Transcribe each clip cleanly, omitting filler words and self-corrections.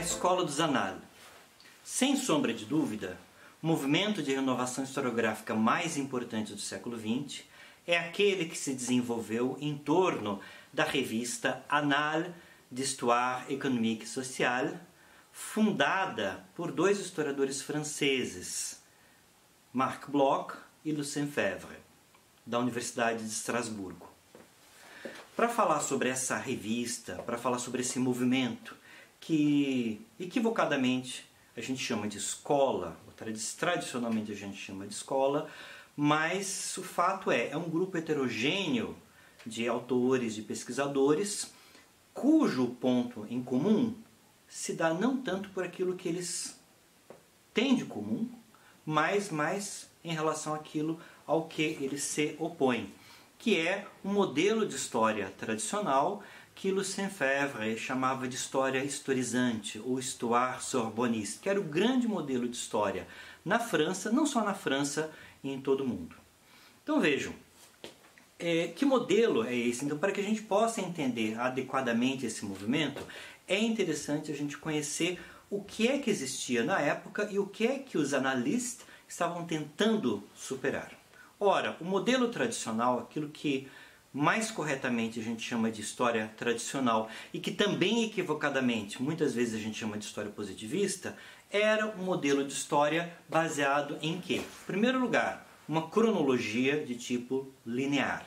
Escola dos Annales. Sem sombra de dúvida, o movimento de renovação historiográfica mais importante do século XX é aquele que se desenvolveu em torno da revista Annales d'Histoire économique et sociale, fundada por dois historiadores franceses, Marc Bloch e Lucien Febvre, da Universidade de Estrasburgo. Para falar sobre essa revista, para falar sobre esse movimento que equivocadamente a gente chama de escola, ou tradicionalmente a gente chama de escola, mas o fato é um grupo heterogêneo de autores, de pesquisadores, cujo ponto em comum se dá não tanto por aquilo que eles têm de comum, mas mais em relação àquilo ao que eles se opõem, que é um modelo de história tradicional que Lucien Febvre chamava de história historizante, ou histoire sorboniste, que era o grande modelo de história na França, não só na França, e em todo o mundo. Então vejam, que modelo é esse? Então, para que a gente possa entender adequadamente esse movimento, é interessante a gente conhecer o que é que existia na época e o que é que os analistas estavam tentando superar. Ora, o modelo tradicional, aquilo que mais corretamente a gente chama de história tradicional e que também equivocadamente muitas vezes a gente chama de história positivista, era um modelo de história baseado em quê? Em primeiro lugar, uma cronologia de tipo linear.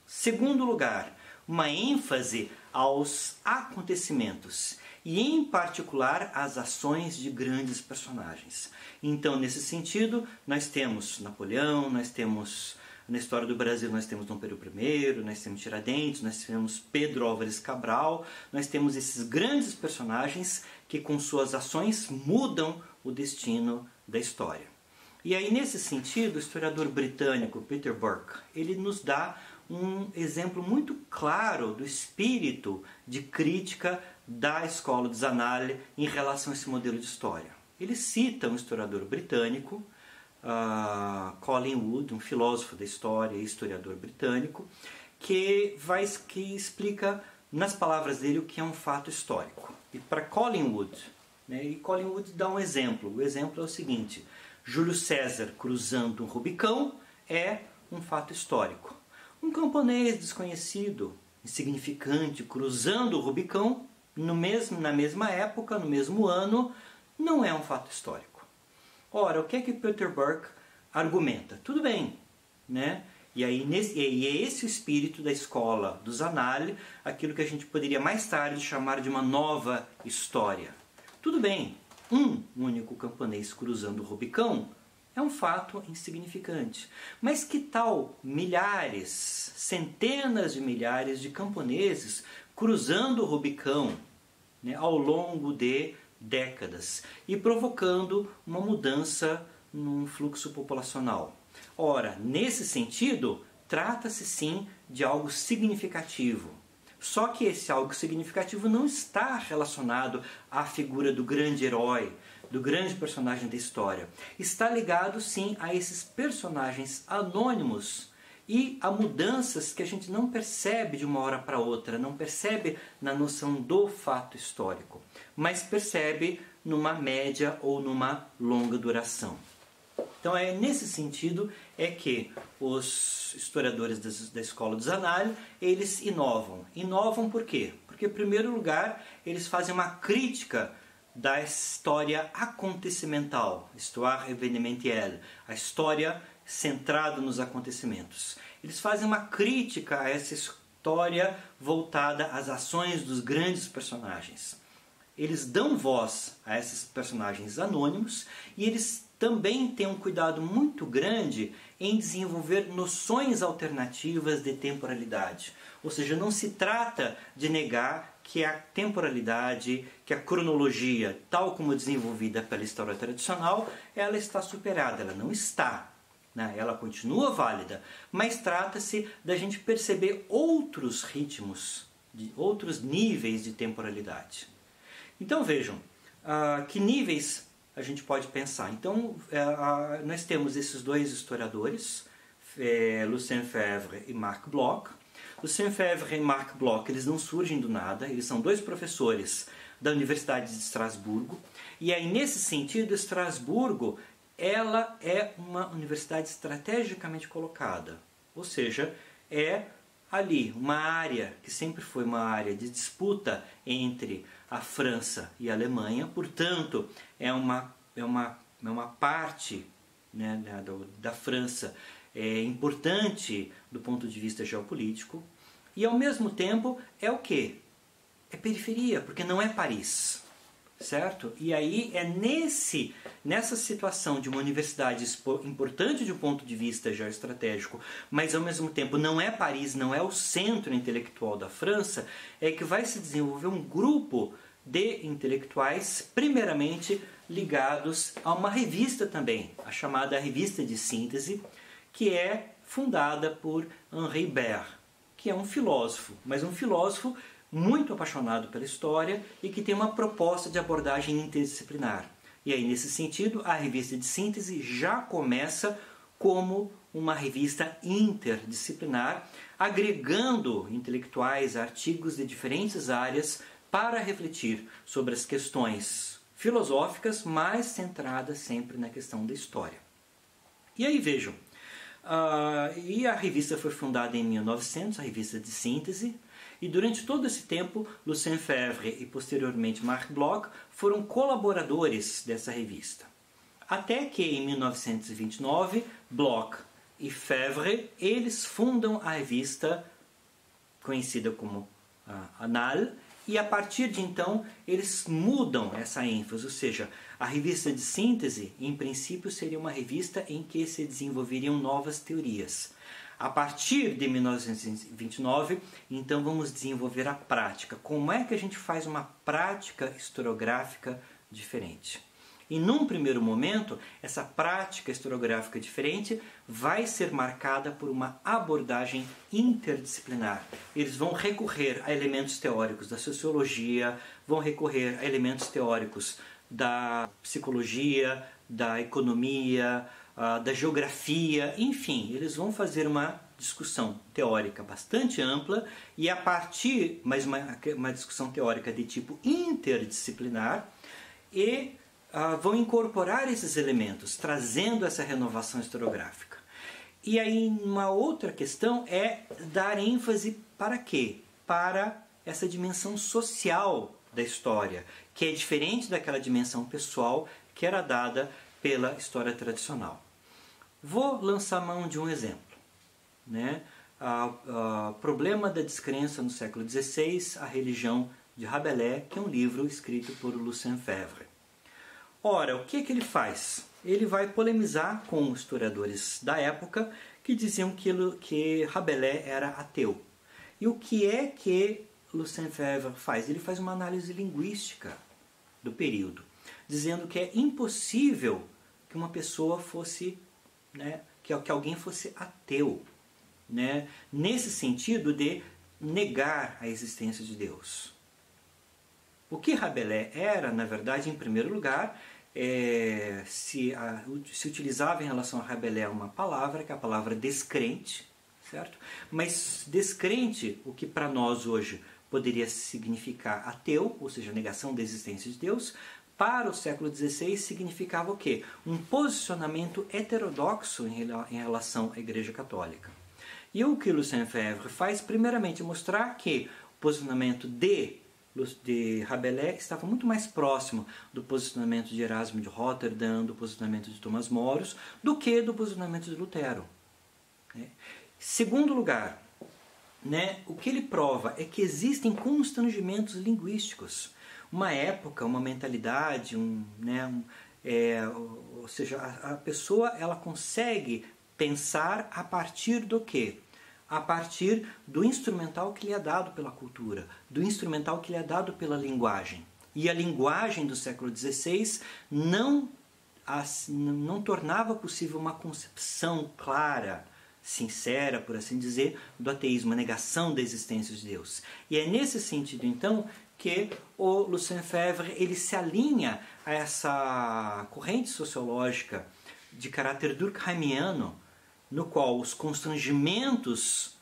Segundo lugar, uma ênfase aos acontecimentos e em particular às ações de grandes personagens. Então, nesse sentido, nós temos Napoleão, nós temos na história do Brasil, nós temos Dom Pedro I, nós temos Tiradentes, nós temos Pedro Álvares Cabral, nós temos esses grandes personagens que com suas ações mudam o destino da história. E aí, nesse sentido, o historiador britânico Peter Burke, ele nos dá um exemplo muito claro do espírito de crítica da Escola dos Annales em relação a esse modelo de história. Ele cita um historiador britânico, Colin Wood, um filósofo da história e historiador britânico, que explica nas palavras dele o que é um fato histórico. E para Colin Wood, Colin Wood dá um exemplo. O exemplo é o seguinte: Júlio César cruzando um Rubicão é um fato histórico. Um camponês desconhecido, insignificante, cruzando o Rubicão na mesma época, no mesmo ano, não é um fato histórico. Ora, o que é que Peter Burke argumenta? Tudo bem, né? E é esse o espírito da escola dos Annales, aquilo que a gente poderia mais tarde chamar de uma nova história. Tudo bem, um único camponês cruzando o Rubicão é um fato insignificante. Mas que tal milhares, centenas de milhares de camponeses cruzando o Rubicão, né, ao longo de décadas e provocando uma mudança num fluxo populacional? Ora, nesse sentido, trata-se sim de algo significativo. Só que esse algo significativo não está relacionado à figura do grande herói, do grande personagem da história. Está ligado sim a esses personagens anônimos e a mudanças que a gente não percebe de uma hora para outra, não percebe na noção do fato histórico, mas percebe numa média ou numa longa duração. Então é nesse sentido que os historiadores da Escola dos Annales, eles inovam. Inovam por quê? Porque, em primeiro lugar, eles fazem uma crítica da história acontecimental, histoire événementielle, a história centrada nos acontecimentos. Eles fazem uma crítica a essa história voltada às ações dos grandes personagens. Eles dão voz a esses personagens anônimos e eles também têm um cuidado muito grande em desenvolver noções alternativas de temporalidade. Ou seja, não se trata de negar que a temporalidade, que a cronologia, tal como desenvolvida pela história tradicional, ela está superada, ela não está. Ela continua válida, mas trata-se da gente perceber outros ritmos, de outros níveis de temporalidade. Então vejam, que níveis a gente pode pensar. Então nós temos esses dois historiadores, Lucien Febvre e Marc Bloch. Lucien Febvre e Marc Bloch, eles não surgem do nada, eles são dois professores da Universidade de Estrasburgo. E aí, nesse sentido, Estrasburgo ela é uma universidade estrategicamente colocada, ou seja, é ali uma área que sempre foi uma área de disputa entre a França e a Alemanha, portanto, é uma parte, né, da França importante do ponto de vista geopolítico, e ao mesmo tempo é o quê? É periferia, porque não é Paris. Certo? E aí é nessa situação de uma universidade importante de um ponto de vista geoestratégico, mas ao mesmo tempo não é Paris, não é o centro intelectual da França, é que vai se desenvolver um grupo de intelectuais, primeiramente ligados a uma revista também, a chamada Revista de Síntese, que é fundada por Henri Bert, que é um filósofo, mas um filósofo muito apaixonado pela história e que tem uma proposta de abordagem interdisciplinar. E aí, nesse sentido, a Revista de Síntese já começa como uma revista interdisciplinar, agregando intelectuais, artigos de diferentes áreas para refletir sobre as questões filosóficas, mas centradas sempre na questão da história. E aí, vejam, e a revista foi fundada em 1900, a Revista de Síntese, e durante todo esse tempo, Lucien Febvre e posteriormente Marc Bloch foram colaboradores dessa revista. Até que em 1929, Bloch e Febvre, eles fundam a revista conhecida como Annales, e a partir de então eles mudam essa ênfase, ou seja, a revista de síntese, em princípio, seria uma revista em que se desenvolveriam novas teorias. A partir de 1929, então vamos desenvolver a prática. Como é que a gente faz uma prática historiográfica diferente? E num primeiro momento, essa prática historiográfica diferente vai ser marcada por uma abordagem interdisciplinar. Eles vão recorrer a elementos teóricos da sociologia, vão recorrer a elementos teóricos da psicologia, da economia, da geografia, enfim, eles vão fazer uma discussão teórica bastante ampla e a partir, mas uma discussão teórica de tipo interdisciplinar, e vão incorporar esses elementos, trazendo essa renovação historiográfica. E aí uma outra questão é dar ênfase para quê? Para essa dimensão social da história, que é diferente daquela dimensão pessoal que era dada pela história tradicional. Vou lançar mão de um exemplo, né? Problema da descrença no século XVI, a religião de Rabelais, que é um livro escrito por Lucien Febvre. Ora, o que ele faz? Ele vai polemizar com historiadores da época que diziam que Rabelais era ateu. E o que é que Lucien Febvre faz? Ele faz uma análise linguística do período, dizendo que é impossível que uma pessoa fosse, né, que alguém fosse ateu, né, nesse sentido de negar a existência de Deus. O que Rabelais era, na verdade, em primeiro lugar, se utilizava em relação a Rabelais uma palavra, que é a palavra descrente, certo? Mas descrente, o que para nós hoje poderia significar ateu, ou seja, negação da existência de Deus, para o século XVI significava o quê? Um posicionamento heterodoxo em relação à Igreja Católica. E o que Lucien Febvre faz, primeiramente, é mostrar que o posicionamento de Rabelais estava muito mais próximo do posicionamento de Erasmo de Roterdã, do posicionamento de Tomás Moros, do que do posicionamento de Lutero. Segundo lugar, né, o que ele prova é que existem constrangimentos linguísticos. Uma época, uma mentalidade, ou seja, a pessoa ela consegue pensar a partir do quê? A partir do instrumental que lhe é dado pela cultura, do instrumental que lhe é dado pela linguagem. E a linguagem do século XVI não tornava possível uma concepção clara, sincera, por assim dizer, do ateísmo, a negação da existência de Deus. E é nesse sentido, então, que o Lucien Febvre ele se alinha a essa corrente sociológica de caráter durkheimiano, no qual os constrangimentos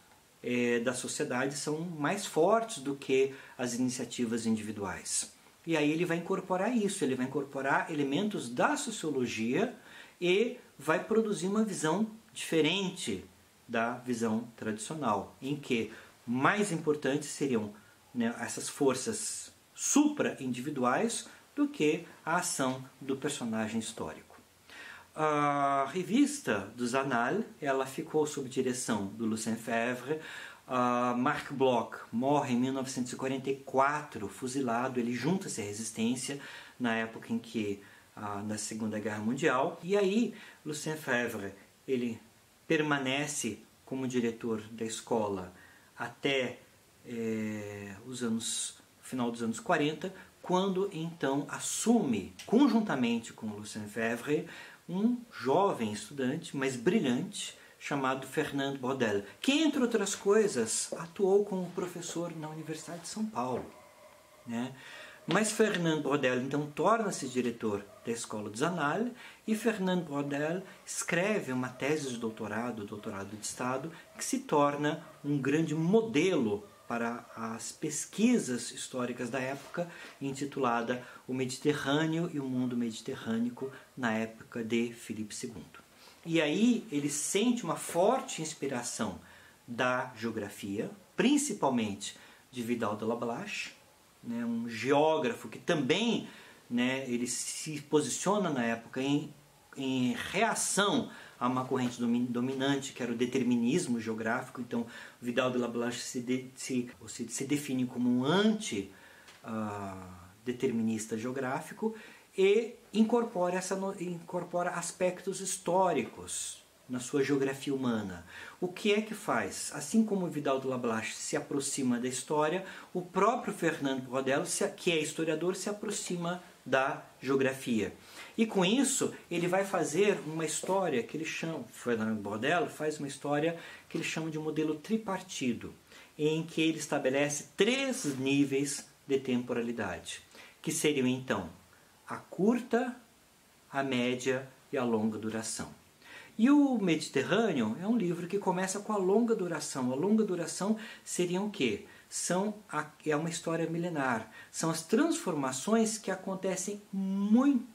da sociedade são mais fortes do que as iniciativas individuais. E aí ele vai incorporar isso, ele vai incorporar elementos da sociologia e vai produzir uma visão diferente da visão tradicional, em que mais importantes seriam, né, essas forças supra-individuais do que a ação do personagem histórico. A revista dos Annales, ela ficou sob direção do Lucien Febvre. Marc Bloch morre em 1944, fuzilado. Ele junta-se à resistência na época em que, na Segunda Guerra Mundial. E aí, Lucien Febvre, ele permanece como diretor da escola até final dos anos 40, quando então assume, conjuntamente com Lucien Febvre, um jovem estudante, mas brilhante, chamado Fernand Braudel, que, entre outras coisas, atuou como professor na Universidade de São Paulo, né? Mas Fernand Braudel então torna-se diretor da Escola dos Annales, e Fernand Braudel escreve uma tese de doutorado de Estado, que se torna um grande modelo para as pesquisas históricas da época, intitulada O Mediterrâneo e o Mundo Mediterrâneo na época de Filipe II. E aí ele sente uma forte inspiração da geografia, principalmente de Vidal de Lablache, né, um geógrafo que também, né, ele se posiciona na época em reação a uma corrente dominante, que era o determinismo geográfico. Então, Vidal de Lablache se define como um anti-determinista geográfico e incorpora aspectos históricos na sua geografia humana. O que é que faz? Assim como Vidal de Lablache se aproxima da história, o próprio Fernand Braudel, que é historiador, se aproxima da geografia. E com isso, ele vai fazer uma história que ele chama, Fernand Braudel faz uma história que ele chama de modelo tripartido, em que ele estabelece 3 níveis de temporalidade, que seriam então a curta, a média e a longa duração. E o Mediterrâneo é um livro que começa com a longa duração. A longa duração seria o quê? É uma história milenar. São as transformações que acontecem muito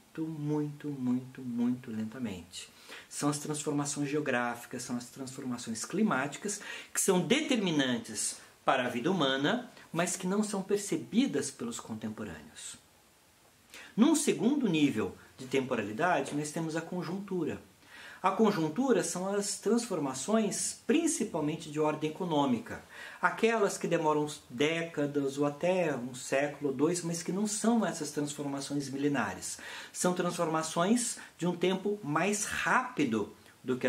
lentamente. São as transformações geográficas, são as transformações climáticas, que são determinantes para a vida humana, mas que não são percebidas pelos contemporâneos. Num segundo nível de temporalidade, nós temos a conjuntura. A conjuntura são as transformações principalmente de ordem econômica. Aquelas que demoram décadas ou até um século ou 2, mas que não são essas transformações milenares. São transformações de um tempo mais rápido do que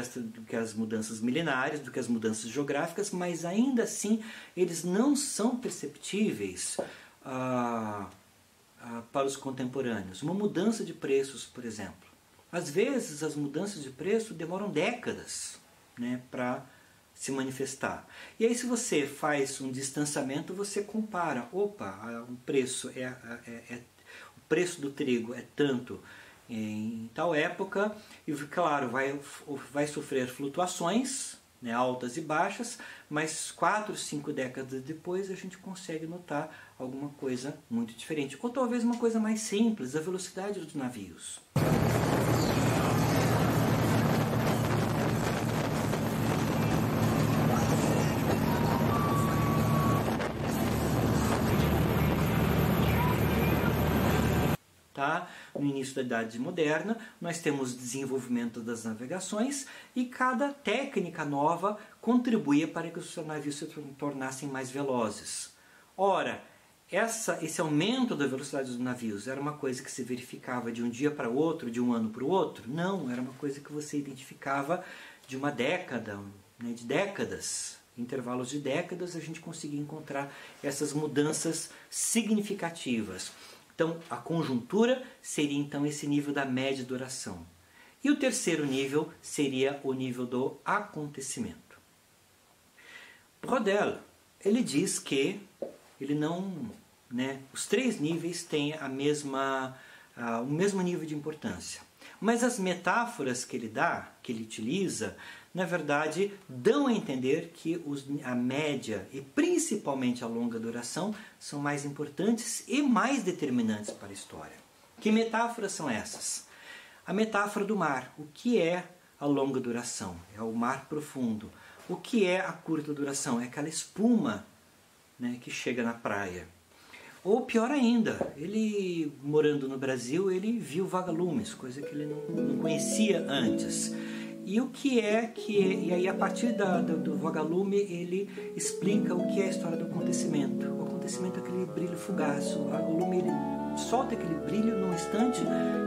as mudanças milenares, do que as mudanças geográficas, mas ainda assim eles não são perceptíveis para os contemporâneos. Uma mudança de preços, por exemplo. Às vezes as mudanças de preço demoram décadas, né, para se manifestar. E aí, se você faz um distanciamento, você compara. Opa, o preço do trigo é tanto em tal época, e claro, vai sofrer flutuações, né, altas e baixas, mas 4, 5 décadas depois a gente consegue notar alguma coisa muito diferente. Ou talvez uma coisa mais simples, a velocidade dos navios. No início da Idade Moderna, nós temos o desenvolvimento das navegações e cada técnica nova contribuía para que os navios se tornassem mais velozes. Ora, esse aumento da velocidade dos navios era uma coisa que se verificava de um dia para o outro, de um ano para o outro? Não, era uma coisa que você identificava de uma década, né, de décadas. Em intervalos de décadas a gente conseguia encontrar essas mudanças significativas. Então, a conjuntura seria então esse nível da média duração. E o terceiro nível seria o nível do acontecimento. Braudel, ele diz que ele não, né, os 3 níveis têm o mesmo nível de importância. Mas as metáforas que ele utiliza, na verdade, dão a entender que a média e principalmente a longa duração são mais importantes e mais determinantes para a história. Que metáforas são essas? A metáfora do mar. O que é a longa duração? É o mar profundo. O que é a curta duração? É aquela espuma, né, que chega na praia. Ou pior ainda, ele morando no Brasil, ele viu vagalumes, coisa que ele não conhecia antes. E o que é que... E aí a partir do vagalume ele explica o que é a história do acontecimento. O acontecimento é aquele brilho fugaz. O vagalume ele solta aquele brilho num instante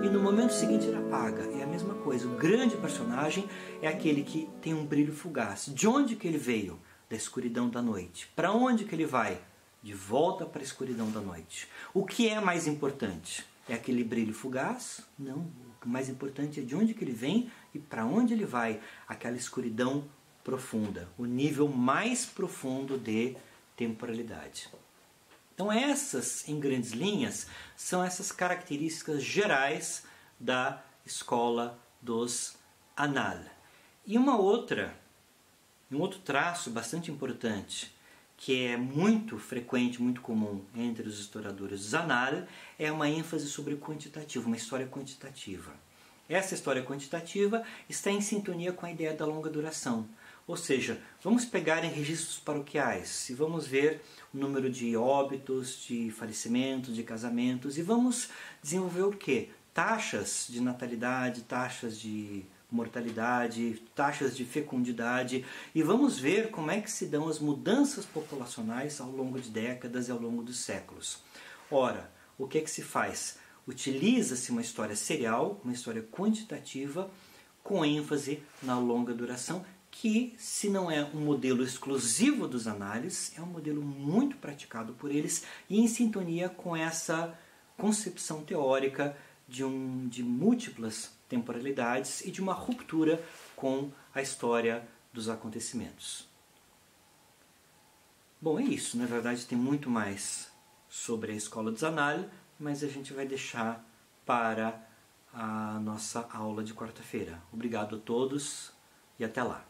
e no momento seguinte ele apaga. É a mesma coisa. O grande personagem é aquele que tem um brilho fugaz. De onde que ele veio? Da escuridão da noite. Para onde que ele vai? De volta para a escuridão da noite. O que é mais importante? É aquele brilho fugaz? Não. O mais importante é de onde que ele vem e para onde ele vai. Aquela escuridão profunda. O nível mais profundo de temporalidade. Então essas, em grandes linhas, são essas características gerais da escola dos Anal. E um outro traço bastante importante, que é muito frequente, muito comum entre os historiadores dos Anal, é uma ênfase sobre o quantitativo, uma história quantitativa. Essa história quantitativa está em sintonia com a ideia da longa duração. Ou seja, vamos pegar em registros paroquiais e vamos ver o número de óbitos, de falecimentos, de casamentos e vamos desenvolver o quê? Taxas de natalidade, taxas de mortalidade, taxas de fecundidade e vamos ver como é que se dão as mudanças populacionais ao longo de décadas e ao longo dos séculos. Ora, o que é que se faz? Utiliza-se uma história serial, uma história quantitativa, com ênfase na longa duração, que, se não é um modelo exclusivo dos análises, é um modelo muito praticado por eles e em sintonia com essa concepção teórica de múltiplas temporalidades e de uma ruptura com a história dos acontecimentos. Bom, é isso. Na verdade, tem muito mais sobre a escola dos Anal, mas a gente vai deixar para a nossa aula de quarta-feira. Obrigado a todos e até lá.